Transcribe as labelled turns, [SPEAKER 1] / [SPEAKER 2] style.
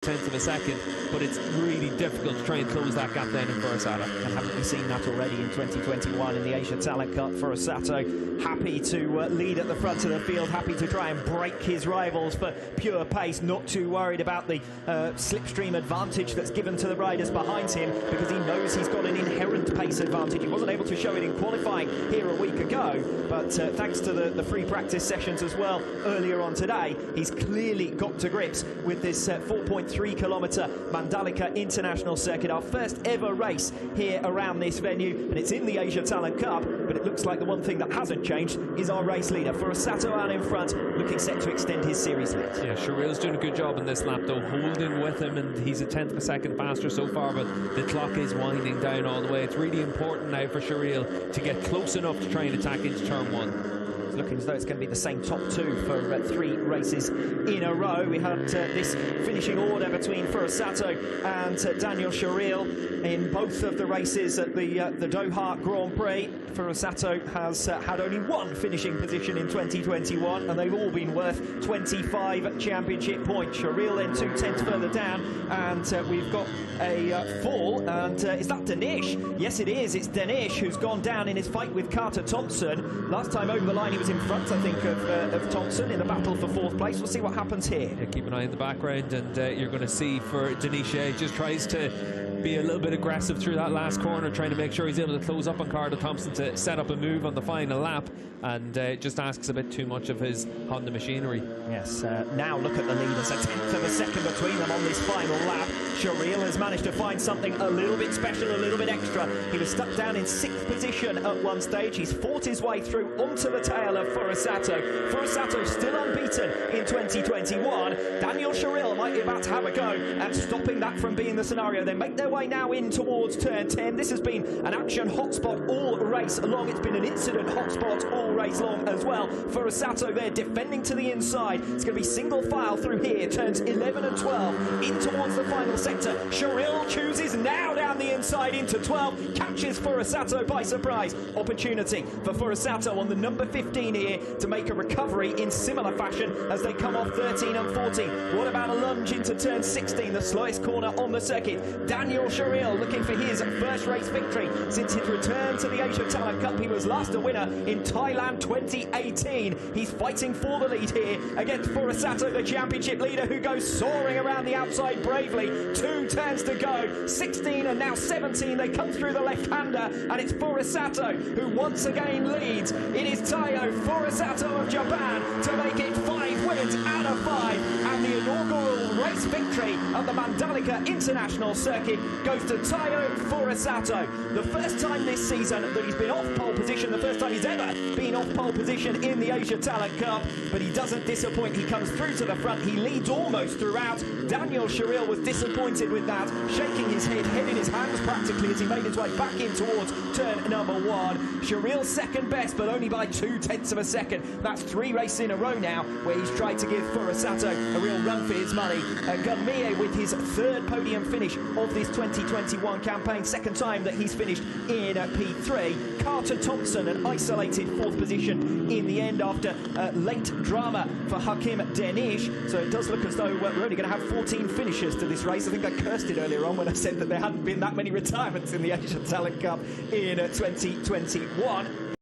[SPEAKER 1] tenth of a second, but it's really difficult to try and close that gap then in Furusato.
[SPEAKER 2] And haven't we seen that already in 2021 in the Asia Talent Cup? Furusato happy to lead at the front of the field, happy to try and break his rivals for pure pace, not too worried about the slipstream advantage that's given to the riders behind him, because he knows he's got an inherent pace advantage. He wasn't able to show it in qualifying here a week ago, but thanks to the free practice sessions as well earlier on today, he's clearly got to grips with this 4.3 kilometre Mandalika International Circuit, our first ever race here around this venue, and it's in the Asia Talent Cup. But it looks like the one thing that hasn't changed is our race leader. Furusato out in front, looking set to extend his series lead.
[SPEAKER 1] Yeah, Sharil's doing a good job in this lap though, holding with him, and he's a tenth of a second faster so far, but the clock is winding down all the way. It's really important now for Sharil to get close enough to try and attack into turn one.
[SPEAKER 2] It's looking as though it's going to be the same top two for 3 races in a row. We had this finishing order between Furusato and Daniel Sharil in both of the races at the Doha Grand Prix. Furusato has had only 1 finishing position in 2021, and they've all been worth 25 championship points. Sharil then 2 tenths further down, and we've got a fall, and is that Danish? Yes, it is. It's Danish who's gone down in his fight with Carter Thompson. Last time over the line, he was in front, I think, of Thompson in the battle for 4th place. We'll see what happens here.
[SPEAKER 1] Yeah, keep an eye in the background, and you're going to see for Danish, just tries to be a little bit aggressive through that last corner, trying to make sure he's able to close up on Carter Thompson to set up a move on the final lap, and just asks a bit too much of his Honda machinery.
[SPEAKER 2] Yes, now look at the leaders, a tenth of a second between them on this final lap. Sharil has managed to find something a little bit special, a little bit extra. He was stuck down in 6th position at one stage. He's fought his way through onto the tail of Furusato. Furusato still unbeaten in 2021. Daniel Sharil might be about to have a go at stopping that from being the scenario. They make their way now in towards turn 10. This has been an action hotspot all race long. It's been an incident hotspot all race long as well. Furusato there defending to the inside. It's going to be single file through here. Turns 11 and 12 in towards the final sector. Sharil chooses now down the inside into 12. Catches Furusato by surprise. Opportunity for Furusato on the number 15 here to make a recovery in similar fashion as they come off 13 and 14. What about a lunge into turn 16, the slowest corner on the circuit? Daniel Sharil looking for his first race victory since his return to the Asia Talent Cup. He was last a winner in Thailand 2018. He's fighting for the lead here against Furusato, the championship leader, who goes soaring around the outside bravely. 2 turns to go, 16 and now 17. They come through the left-hander, and it's Furusato who once again leads. It is Taiyo Furusato of Japan to make it 5 wins out of 5, and the inaugural race victory at the Mandalika International Circuit goes to Taiyo Furusato. The first time this season that he's been off pole position, the first time he's ever been off pole position in the Asia Talent Cup, but he doesn't disappoint. He comes through to the front. He leads almost throughout. Daniel Sharil was disappointed with that, shaking his head in his hands practically as he made his way back in towards turn number 1. Sharil second best, but only by 2 tenths of a second. That's 3 races in a row now where he's tried to give Furusato a real run for his money. Gunmie with his 3rd podium finish of this 2021 campaign, 2nd time that he's finished in P3. Carter Thompson, an isolated 4th position in the end after late drama for Hakim Danish. So it does look as though we're only going to have 14 finishers to this race. I think I cursed it earlier on when I said that there hadn't been that many retirements in the Asia Talent Cup in 2021.